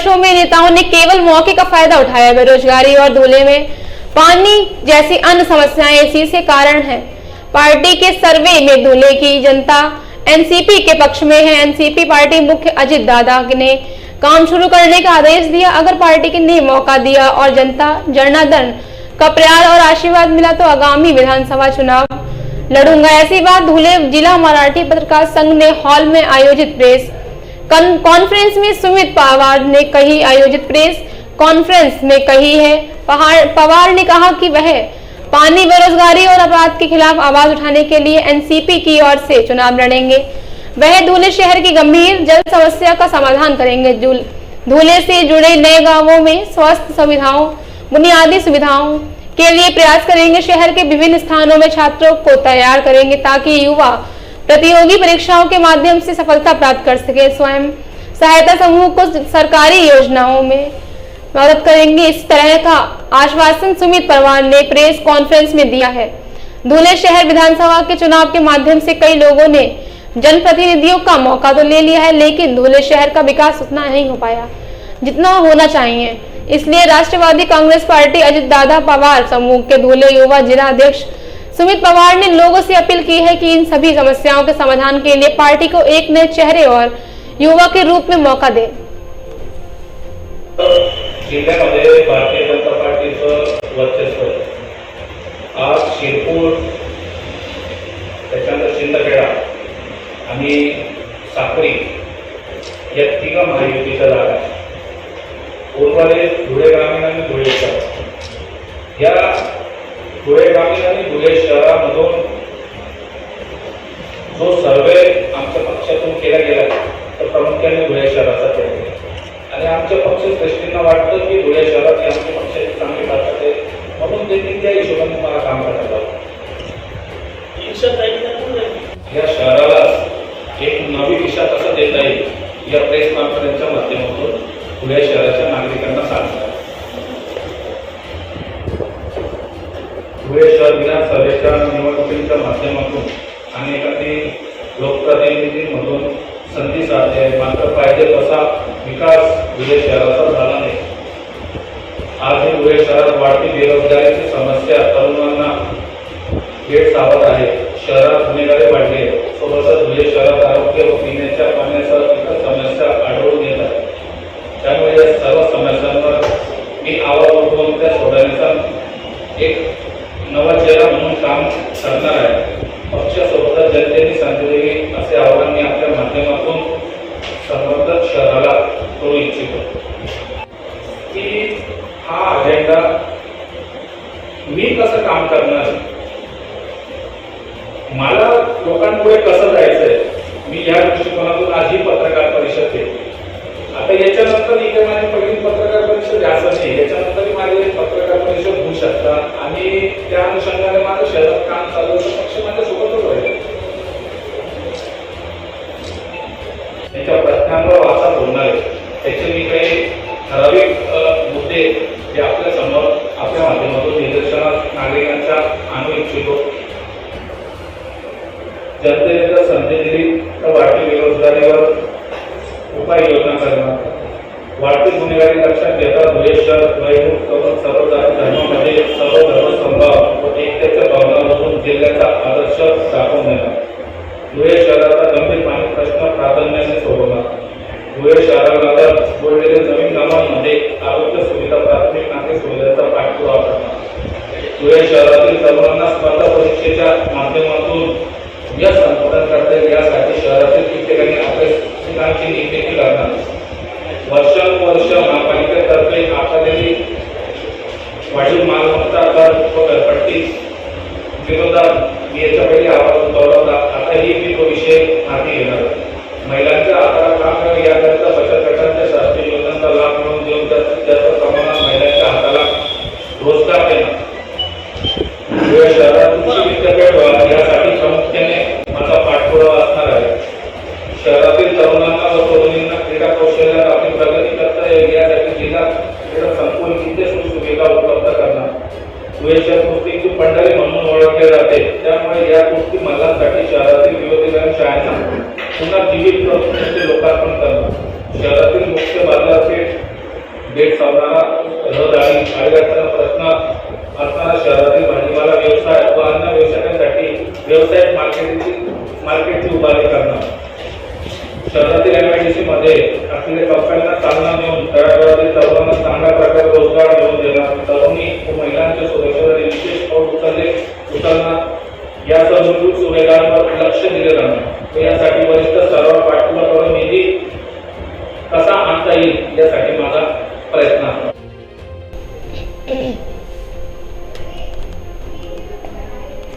वर्षों में नेताओं ने केवल मौके का फायदा उठाया। बेरोजगारी और धुले में पानी जैसी अन्य समस्याएं इसी से कारण है। पार्टी के सर्वे में धुले की जनता एनसीपी के पक्ष में है। एनसीपी पार्टी मुख्य अजित दादा ने काम शुरू करने का आदेश दिया। अगर पार्टी ने मौका दिया और जनता जनार्दन का प्यार और आशीर्वाद मिला तो आगामी विधानसभा चुनाव लड़ूंगा, ऐसी बात धुले जिला मराठी पत्रकार संघ ने हॉल में आयोजित प्रेस कॉन्फ्रेंस में सुमित पवार ने कही। आयोजित प्रेस कॉन्फ्रेंस में कही है। पवार ने कहा कि वह पानी, बेरोजगारी और अपराध के खिलाफ आवाज उठाने के लिए एनसीपी की ओर से चुनाव लड़ेंगे। वह धुले शहर की गंभीर जल समस्या का समाधान करेंगे। धुले से जुड़े नए गांवों में स्वास्थ्य सुविधाओं, बुनियादी सुविधाओं के लिए प्रयास करेंगे। शहर के विभिन्न स्थानों में छात्रों को तैयार करेंगे ताकि युवा प्रतियोगी परीक्षाओं के माध्यम से सफलता प्राप्त कर सके। स्वयं सहायता समूह को सरकारी योजनाओं में मदद करेंगे। इस तरह का आश्वासन सुमित पवार ने प्रेस कॉन्फ्रेंस में दिया है। धुले शहर विधानसभा के चुनाव के माध्यम से कई लोगों ने जनप्रतिनिधियों का मौका तो ले लिया है, लेकिन धुले शहर का विकास उतना नहीं हो पाया जितना होना चाहिए। इसलिए राष्ट्रवादी कांग्रेस पार्टी अजित दादा पवार समूह के धुले युवा जिला अध्यक्ष सुमित पवार ने लोगों से अपील की है कि इन सभी समस्याओं के समाधान के लिए पार्टी को एक नए चेहरे और युवा के रूप में मौका दे। जिल्ह्यामध्ये भारतीय जनता पार्टीचं वर्चस्व आज शिरपूर, त्याच्यानंतर शिंदखेडा आणि साक्री या तिघ महायुतीच्या जागा आहेत। उर्वरित धुळे ग्रामीण आणि धुळे शहर, या धुळे ग्रामीण आणि धुळे शहरामधून जो सर्वे आमच्या पक्षातून केला गेला तर प्रामुख्याने धुळे शहराचा केला गेला आणि आमच्या पक्षश्रेष्ठींना वाटतं की धुळे शहरात आमच्या पक्षाची चांगली ताकद आहे, म्हणून त्यांनी त्या हिशोबाने मला काम करायला लावलं। या शहराला एक नवी दिशा कसं देता येईल या प्रेस कॉन्फरन्सच्या माध्यमातून धुळे शहराच्या नागरिकांना सांगतात। धुळे शहर विधानसभेच्या निवडणुकीच्या माध्यमातून अनेकांनी लोकप्रतिनिधींमधून संधी साधली आहे, मात्र पाहिजे तसा विकास धुळे शहराचा झाला नाही। आज धुळे शहरात वाढती बेरोजगारीची समस्या तरुणांना भेडसावत आहे। शहरात गुन्हेगारी वाढली आहे, सोबतच धुळे शहरात आरोग्य व पिण्याच्या पाण्यासह इतर समस्या आढळून येत आहेत। त्यामुळे या सर्व समस्यांवर मी आवाज उठवून त्या सोडवण्याचा एक नवा चेहरा म्हणून काम करणार आहे। पक्षासोबतच जनतेने संधी द्यावी असे आवाहन मी आपल्या माध्यमातून संबंधित शहराला करू इच्छितो की हा अजेंडा मी कसं काम करणार, मला लोकांपुढे कसं जायचंय, मी या दृष्टिकोनातून आज ही पत्रकार परिषद केली। आता याच्यानंतर इथे माझी पहिली पत्रकार परिषद असं नाही, याच्यानंतर माझी पत्रकार परिषद होऊ शकतात आणि त्या अनुषंगाने माझं शहरात काम चालू असं पक्ष माझ्या सोबतच राहील। त्याच्या प्रश्नांवर वाचा बोलणार आहे, त्याचे मी काही ठराविक मुद्दे जे आपल्या समोर आपल्या माध्यमातून निदर्शनास नागरिकांच्या आणू इच्छितो। जनतेने जर संधी दिली तर वाढती बेरोजगारीवर उपाययोजना करणं, वाढती गुन्हेगारी लक्षात घेता धुळे शहर वैमुक्त करून सर्व धर्मामध्ये सर्व धर्मसमभाव व एकतेच्या भावनामधून जिल्ह्याचा आदर्श दाखवून देणार। धुळे शहराचा गंभीर पाणी प्रश्न प्राधान्याने सोडवणार। धुळे शहराला जोडलेल्या नवीन गावांमध्ये आरोग्य सुविधा, प्राथमिक नागरिक सुविधांचा पाठपुरावा करणार। धुळे शहरातील तरुणांना स्पर्धा परीक्षेच्या माध्यमातून यश संपादन करता येईल यासाठी शहरातील ठिकठिकाणी अभ्यासिकांची नियुक्ती करणार। वर्षानुवर्ष महापालिकेतर्फे आकारलेली वाढीव मालमत्ता कर व घरपट्टी विरोधात मी याच्या पहिली आवाज उठवला होता। आताही मी तो विषय हाती घेणार। महिलांच्या हाताला काम मिळेल याकरिता बचत गटांच्या शासकीय योजनांचा लाभ मिळवून देऊन जास्तीत जास्त प्रमाणात महिलांच्या हाताला रोजगार देणार। धुळे शहरात उच्च विद्यापीठ व्हावं यासाठी प्रामुख्याने माझा पाठपुरावा असणार आहे। शहरातील तरुणांना व तरुणींना क्रीडा कौशल्यात आपली प्रगती करता येईल यासाठी जिल्हा क्रीडा संकुल विद्या सुविधा उपलब्ध करणार। धुळे शहर कुस्तीची पंढरी म्हणून ओळखले जाते, त्यामुळे या कुस्ती मल्लांसाठी शहरातील विविध शाळांना पुन्हा जीवित करून लोकार्पण करणार। शहरातील मुख्य बाजारपेठ गेट सावधाना रहदारी आरोग्याचा प्रश्न असताना शहरातील भाजीपाला व्यवसाय व अन्य व्यवसायांसाठी व्यावसायिक मार्केटची उभारणी करणं. शहरातील MIDC मध्ये असलेल्या कंपन्यांना चालना देऊन तळागाळातील तरुणांना चांगल्या प्रकारे रोजगार मिळवून देणं, तरुणी व महिलांच्या सुरक्षेसाठी विशेष पाऊल उचलणं यासह मूलभूत सुविधांवर लक्ष दिले जाणं व यासाठी वरिष्ठ स्तरावर पाठपुरावा करून निधी कसा आणता येईल यासाठी माझा प्रयत्न आहे.